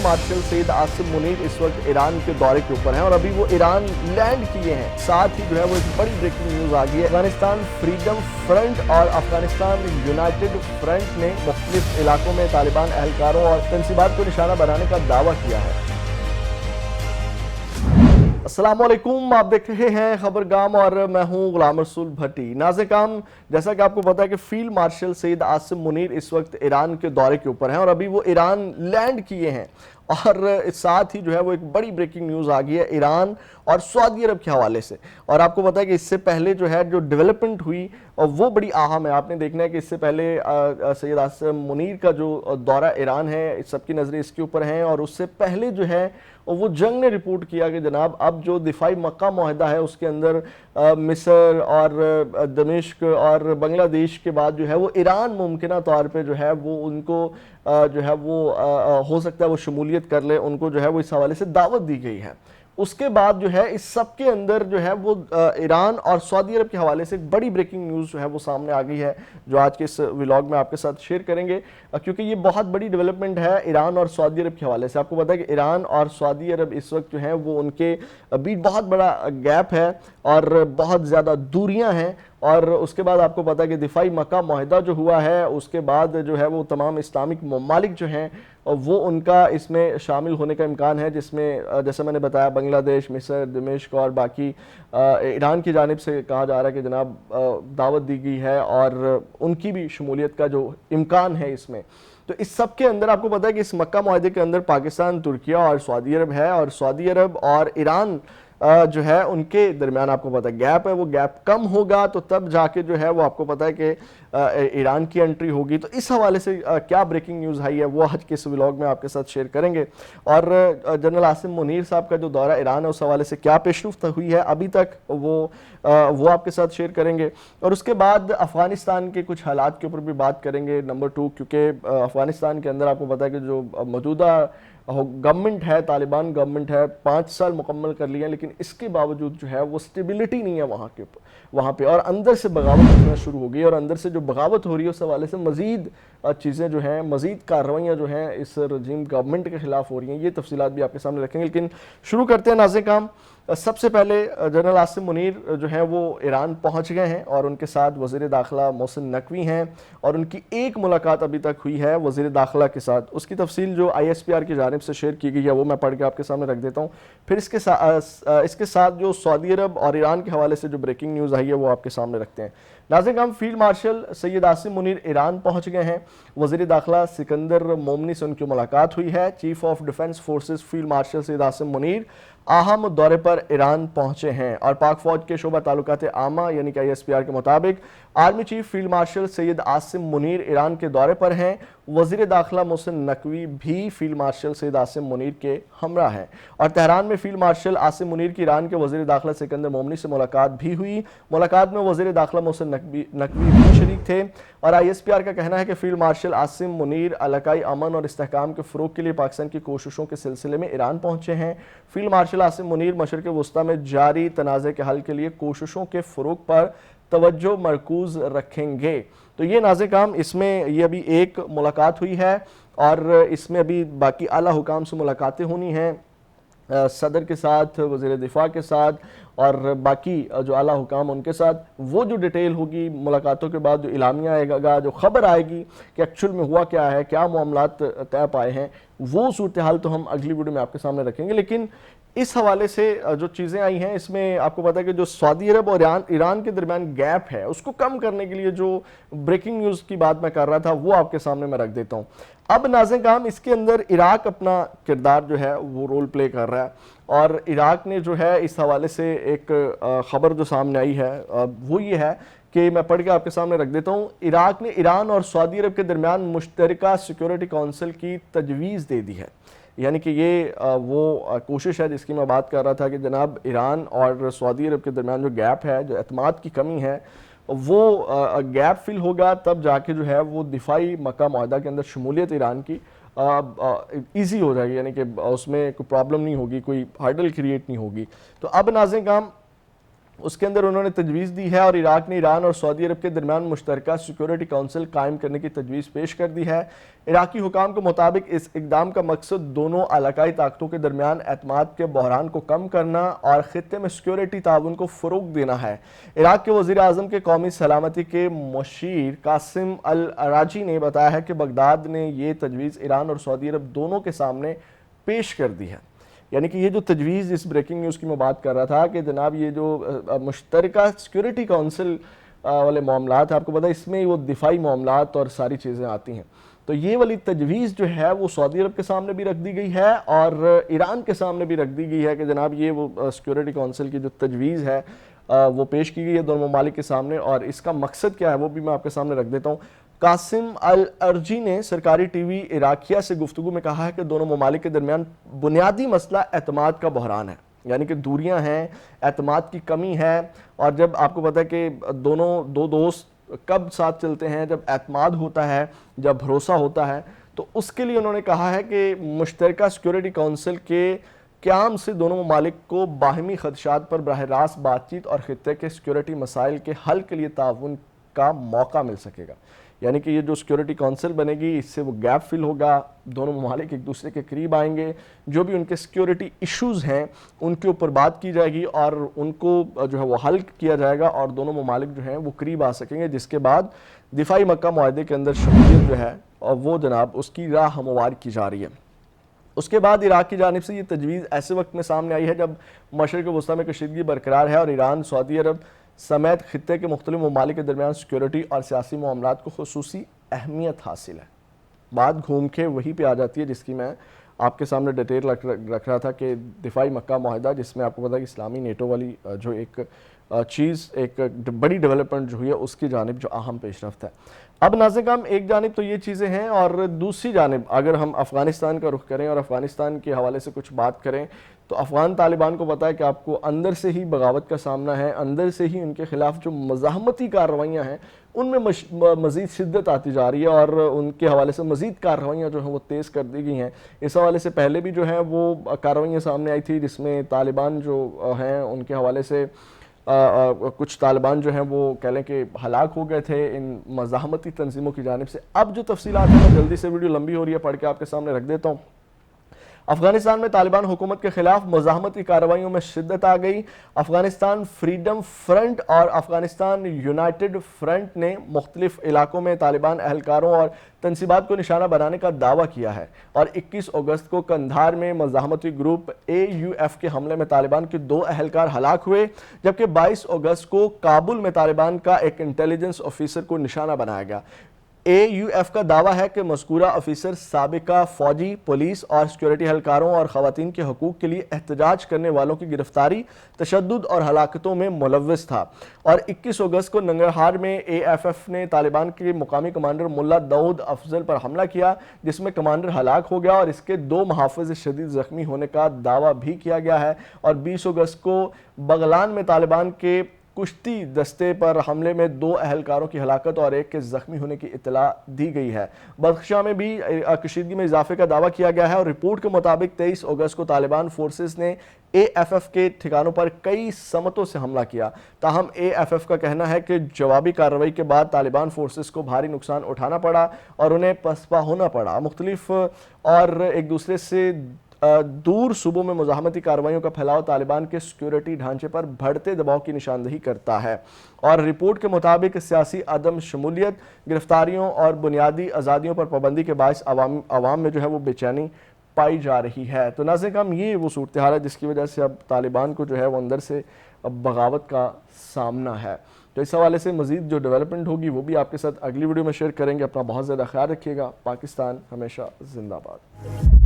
Field marshal Syed Asim Munir इस वक्त Iran के दौरे के ऊपर हैं और अभी वो ईरान लैंड किए हैं। साथ ही जो है वो एक बड़ी ब्रेकिंग न्यूज़ आ गई है। अफगानिस्तान फ्रीडम फ्रंट और अफगानिस्तान यूनाइटेड फ्रंट ने मुख्तलिफ इलाकों में तालिबान एहलकारों और तंसीबात को निशाना बनाने का दावा किया है। अस्सलामुअलैकुम, आप देख रहे हैं खबरगाम और मैं हूं गुलाम रसूल भट्टी। नाज़िकाम, जैसा कि आपको पता है कि फील्ड मार्शल सैयद आसिम मुनीर इस वक्त ईरान के दौरे के ऊपर हैं और अभी वो ईरान लैंड किए हैं और साथ ही जो है वो एक बड़ी ब्रेकिंग न्यूज़ आ गई है ईरान और सऊदी अरब के हवाले से। और आपको पता है कि इससे पहले जो है जो डेवलपमेंट हुई और वो बड़ी अहम है। आपने देखना है कि इससे पहले सैयद आसिम मुनीर का जो दौरा ईरान है, सबकी नज़रें इसके ऊपर हैं और उससे पहले जो है वो जंग ने रिपोर्ट किया कि जनाब अब जो दिफाई मक्का मुआहदा है उसके अंदर मिस्र और दमिश्क और बांग्लादेश के बाद जो है वो ईरान मुमकिना तौर पे जो है वो उनको जो है वो हो सकता है वो शमूलियत कर ले, उनको जो है वो इस हवाले से दावत दी गई है। उसके बाद जो है इस सब के अंदर जो है वो ईरान और सऊदी अरब के हवाले से एक बड़ी ब्रेकिंग न्यूज़ जो है वो सामने आ गई है, जो आज के इस व्लॉग में आपके साथ शेयर करेंगे, क्योंकि ये बहुत बड़ी डेवलपमेंट है ईरान और सऊदी अरब के हवाले से। आपको पता है कि ईरान और सऊदी अरब इस वक्त जो है वो उनके बीच बहुत बड़ा गैप है और बहुत ज़्यादा दूरियां हैं। और उसके बाद आपको पता है कि दिफाई मक्का मुआहदा जो हुआ है उसके बाद जो है वो तमाम इस्लामिक ममालिक जो हैं वो उनका इसमें शामिल होने का इम्कान है, जिसमें जैसे मैंने बताया बांग्लादेश, मिस्र, दमिश्क और बाकी ईरान की जानिब से कहा जा रहा है कि जनाब दावत दी गई है और उनकी भी शमूलियत का जो इम्कान है इसमें। तो इस सब के अंदर आपको पता है कि इस मक्का मुआहदे के अंदर पाकिस्तान, तुर्किया और सऊदी अरब है और सऊदी अरब और ईरान जो है उनके दरमियान आपको पता है गैप है, वो गैप कम होगा तो तब जाके जो है वो आपको पता है कि ईरान की एंट्री होगी। तो इस हवाले से क्या ब्रेकिंग न्यूज़ आई है वो आज के इस व्लॉग में आपके साथ शेयर करेंगे। और जनरल आसिम मुनीर साहब का जो दौरा ईरान है उस हवाले से क्या पेशरफ्त हुई है अभी तक वो आपके साथ शेयर करेंगे। और उसके बाद अफ़गानिस्तान के कुछ हालात के ऊपर भी बात करेंगे नंबर 2, क्योंकि अफ़गानिस्तान के अंदर आपको पता है कि जो मौजूदा गवर्नमेंट है, तालिबान गवर्नमेंट है, 5 साल मुकम्मल कर लिए हैं, लेकिन इसके बावजूद जो है वो स्टेबिलिटी नहीं है वहाँ पे और अंदर से बगावत होना शुरू हो गई और अंदर से जो बगावत हो रही है उस हवाले से मज़ीद चीज़ें जो हैं, मज़ीद कार्रवाइयाँ जो हैं इस रजीम गवर्नमेंट के ख़िलाफ़ हो रही हैं। ये तफसीलात भी आपके सामने रखेंगे, लेकिन शुरू करते हैं नाज़िकाम। सबसे पहले जनरल आसिम मुनीर जो हैं वो ईरान पहुंच गए हैं और उनके साथ वज़ीर दाखिला मोहसिन नकवी हैं और उनकी एक मुलाकात अभी तक हुई है वज़ीर दाखिला के साथ। उसकी तफसील जो ISPR की जानिब से शेयर की गई है वो मैं पढ़ के आपके सामने रख देता हूँ। फिर इसके साथ जो सऊदी अरब और ईरान के हवाले से जो ब्रेकिंग न्यूज़ आई है वो आपके सामने रखते हैं। नाज़िकाम, field marshal Syed Asim Munir Iran पहुँच गए हैं। वज़ीर दाखिला सिकंदर मोमनी से उनकी मुलाकात हुई है। Chief of defence forces field marshal Syed Asim Munir अहम दौरे पर ईरान पहुंचे हैं और पाक फौज के शोबा ताल्लुकात आमा यानी कि ISPR के मुताबिक army chief field marshal Syed Asim Munir Iran के दौरे पर हैं। वज़ीर दाखिला मोहसिन नकवी भी फील्ड मार्शल सैयद आसिम मुनीर के हमरा हैं और तेहरान में फील्ड मार्शल आसिम मुनीर की ईरान के वज़ीर दाखिला सिकंदर मोमनी से मुलाकात भी हुई। मुलाकात में वज़ीर दाखिला मोहसिन नकवी भी शरीक थे और ISPR का कहना है कि फील्ड मार्शल आसिम मुनीर इलाकाई अमन और इस्तेहकाम के फ़रोग के लिए पाकिस्तान की कोशिशों के सिलसिले में ईरान पहुँचे हैं। फील्ड मार्शल आसिम मुनीर मशरिक़ वस्ता में जारी तनाज़े के हल के लिए कोशिशों के फ़रोग पर तवज्जो मरकूज़ रखेंगे। तो ये नाज़िकाम, इसमें ये अभी एक मुलाकात हुई है और इसमें अभी बाकी आला हुकाम से मुलाकातें होनी हैं, सदर के साथ, वज़ीर दिफा के साथ और बाकी जो आला हुकाम उनके साथ। वो जो डिटेल होगी मुलाकातों के बाद, जो इलामिया आएगा, जो खबर आएगी कि एक्चुअल में हुआ क्या है, क्या मामलात तय पाए हैं, वो सूरत हाल तो हम अगली वीडियो में आपके सामने रखेंगे। लेकिन इस हवाले से जो चीज़ें आई हैं इसमें आपको पता है कि जो सऊदी अरब और ईरान के दरमियान गैप है उसको कम करने के लिए जो ब्रेकिंग न्यूज़ की बात मैं कर रहा था वो आपके सामने मैं रख देता हूँ। अब नाज़िकाम, इसके अंदर इराक अपना किरदार जो है वो रोल प्ले कर रहा है और इराक ने जो है इस हवाले से एक ख़बर जो सामने आई है वो ये है कि मैं पढ़ के आपके सामने रख देता हूँ। इराक ने ईरान और सऊदी अरब के दरमियान मुश्तरका सिक्योरिटी काउंसिल की तजवीज़ दे दी है। यानी कि ये वो कोशिश है जिसकी मैं बात कर रहा था कि जनाब ईरान और सऊदी अरब के दरमियान जो गैप है, जो एतमाद की कमी है, वो गैप फिल होगा तब जाके जो है वो दिफाई मक्का मुआहदा के अंदर शमूलियत ईरान की ईजी हो जाएगी, यानी कि उसमें कोई प्रॉब्लम नहीं होगी, कोई हर्डल क्रिएट नहीं होगी। तो अब नाज़िकाम اس کے اندر انہوں نے تجویز دی ہے اور عراق نے ایران اور سعودی عرب کے درمیان مشترکہ سیکورٹی کونسل قائم کرنے کی تجویز پیش کر دی ہے۔ عراقی حکام کے مطابق اس اقدام کا مقصد دونوں علاقائی طاقتوں کے درمیان اعتماد کے بحران کو کم کرنا اور خطے میں سیکورٹی تعاون کو فروغ دینا ہے۔ عراق کے وزیر اعظم کے قومی سلامتی کے مشیر قاسم العراجی نے بتایا ہے کہ بغداد نے یہ تجویز ایران اور سعودی عرب دونوں کے سامنے پیش کر دی ہے۔ یعنی کہ یہ جو تجویز، اس بریکنگ نیوز کی میں بات کر رہا تھا کہ جناب یہ جو مشترکہ سیکورٹی کونسل والے معاملات ہیں، آپ کو پتہ ہے اس میں وہ دفاعی معاملات اور ساری چیزیں آتی ہیں، تو یہ والی تجویز جو ہے وہ سعودی عرب کے سامنے بھی رکھ دی گئی ہے اور ایران کے سامنے بھی رکھ دی گئی ہے کہ جناب یہ وہ سیکورٹی کونسل کی جو تجویز ہے وہ پیش کی گئی ہے دونوں ممالک کے سامنے، اور اس کا مقصد کیا ہے وہ بھی میں آپ کے سامنے رکھ دیتا ہوں۔ قاسم العرجی نے سرکاری ٹی وی عراقیہ سے گفتگو میں کہا ہے کہ دونوں ممالک کے درمیان بنیادی مسئلہ اعتماد کا بحران ہے، یعنی کہ دوریاں ہیں، اعتماد کی کمی ہے، اور جب آپ کو پتہ ہے کہ دو دوست کب ساتھ چلتے ہیں جب اعتماد ہوتا ہے، جب بھروسہ ہوتا ہے، تو اس کے لیے انہوں نے کہا ہے کہ مشترکہ سیکورٹی کونسل کے قیام سے دونوں ممالک کو باہمی خدشات پر براہ راست بات چیت اور خطے کے سیکورٹی مسائل کے حل کے لیے تعاون کا موقع مل سکے گا۔ یعنی کہ یہ جو سیکورٹی کونسل بنے گی اس سے وہ گیپ فل ہوگا، دونوں ممالک ایک دوسرے کے قریب آئیں گے، جو بھی ان کے سیکورٹی ایشوز ہیں ان کے اوپر بات کی جائے گی اور ان کو جو ہے وہ حل کیا جائے گا اور دونوں ممالک جو ہیں وہ قریب آ سکیں گے، جس کے بعد دفاعی مکہ معاہدے کے اندر شمولیت جو ہے وہ جناب اس کی راہ ہموار کی جا رہی ہے۔ اس کے بعد عراق کی جانب سے یہ تجویز ایسے وقت میں سامنے آئی ہے جب مشرق وسطیٰ میں کشیدگی برقرار ہے اور ایران، سعودی عرب سمیت خطے کے مختلف ممالک کے درمیان سیکورٹی اور سیاسی معاملات کو خصوصی اہمیت حاصل ہے۔ بات گھوم کے وہی پہ آ جاتی ہے جس کی میں آپ کے سامنے ڈیٹیل رکھ رہا تھا کہ دفاعی مکہ معاہدہ، جس میں آپ کو پتا ہے کہ اسلامی نیٹو والی جو ایک چیز، ایک بڑی ڈیولپمنٹ جو ہوئی ہے اس کی جانب جو اہم پیش رفت ہے۔ اب ناظرین کرام، ایک جانب تو یہ چیزیں ہیں اور دوسری جانب اگر ہم افغانستان کا رخ کریں اور افغانستان کے حوالے سے کچھ بات کریں تو افغان طالبان کو پتہ ہے کہ آپ کو اندر سے ہی بغاوت کا سامنا ہے، اندر سے ہی ان کے خلاف جو مزاحمتی کارروائیاں ہیں ان میں مزید شدت آتی جا رہی ہے اور ان کے حوالے سے مزید کارروائیاں جو ہیں وہ تیز کر دی گئی ہیں۔ اس حوالے سے پہلے بھی جو ہیں وہ کارروائیاں سامنے آئی تھی جس میں طالبان جو ہیں ان کے حوالے سے کچھ طالبان جو ہیں وہ کہہ لیں کہ ہلاک ہو گئے تھے ان مزاحمتی تنظیموں کی جانب سے۔ اب جو تفصیلات ہیں میں جلدی سے، ویڈیو لمبی ہو رہی ہے، پڑھ کے آپ کے سامنے رکھ دیتا ہوں۔ افغانستان میں طالبان حکومت کے خلاف مزاحمتی کارروائیوں میں شدت آ گئی۔ افغانستان فریڈم فرنٹ اور افغانستان یونائٹڈ فرنٹ نے مختلف علاقوں میں طالبان اہلکاروں اور تنصیبات کو نشانہ بنانے کا دعویٰ کیا ہے اور 21 اگست کو قندھار میں مزاحمتی گروپ AUF کے حملے میں طالبان کے 2 اہلکار ہلاک ہوئے، جبکہ 22 اگست کو کابل میں طالبان کا ایک انٹیلیجنس آفیسر کو نشانہ بنایا گیا۔ AUF کا دعویٰ ہے کہ مذکورہ آفیسر سابقہ فوجی، پولیس اور سیکورٹی اہلکاروں اور خواتین کے حقوق کے لیے احتجاج کرنے والوں کی گرفتاری، تشدد اور ہلاکتوں میں ملوث تھا، اور 21 اگست کو ننگرہار میں AFF نے طالبان کے مقامی کمانڈر ملا داؤد افضل پر حملہ کیا جس میں کمانڈر ہلاک ہو گیا اور اس کے 2 محافظ شدید زخمی ہونے کا دعویٰ بھی کیا گیا ہے، اور 20 اگست کو بغلان میں طالبان کے کشتی دستے پر حملے میں 2 اہلکاروں کی ہلاکت اور 1 کے زخمی ہونے کی اطلاع دی گئی ہے۔ بدخشاں میں بھی کشیدگی میں اضافے کا دعویٰ کیا گیا ہے اور رپورٹ کے مطابق 23 اگست کو طالبان فورسز نے AFF کے ٹھکانوں پر کئی سمتوں سے حملہ کیا، تاہم AFF کا کہنا ہے کہ جوابی کارروائی کے بعد طالبان فورسز کو بھاری نقصان اٹھانا پڑا اور انہیں پسپا ہونا پڑا۔ مختلف اور ایک دوسرے سے دور صوبوں میں مزاحمتی کارروائیوں کا پھیلاؤ طالبان کے سیکورٹی ڈھانچے پر بڑھتے دباؤ کی نشاندہی کرتا ہے، اور رپورٹ کے مطابق سیاسی عدم شمولیت، گرفتاریوں اور بنیادی آزادیوں پر پابندی کے باعث عوام میں جو ہے وہ بے چینی پائی جا رہی ہے۔ تو ناظرین کرام، یہ وہ صورتحال ہے جس کی وجہ سے اب طالبان کو جو ہے وہ اندر سے بغاوت کا سامنا ہے۔ تو اس حوالے سے مزید جو ڈیولپمنٹ ہوگی وہ بھی آپ کے ساتھ اگلی ویڈیو میں شیئر کریں گے۔ اپنا بہت زیادہ خیال رکھیے گا۔ پاکستان ہمیشہ زندہ باد۔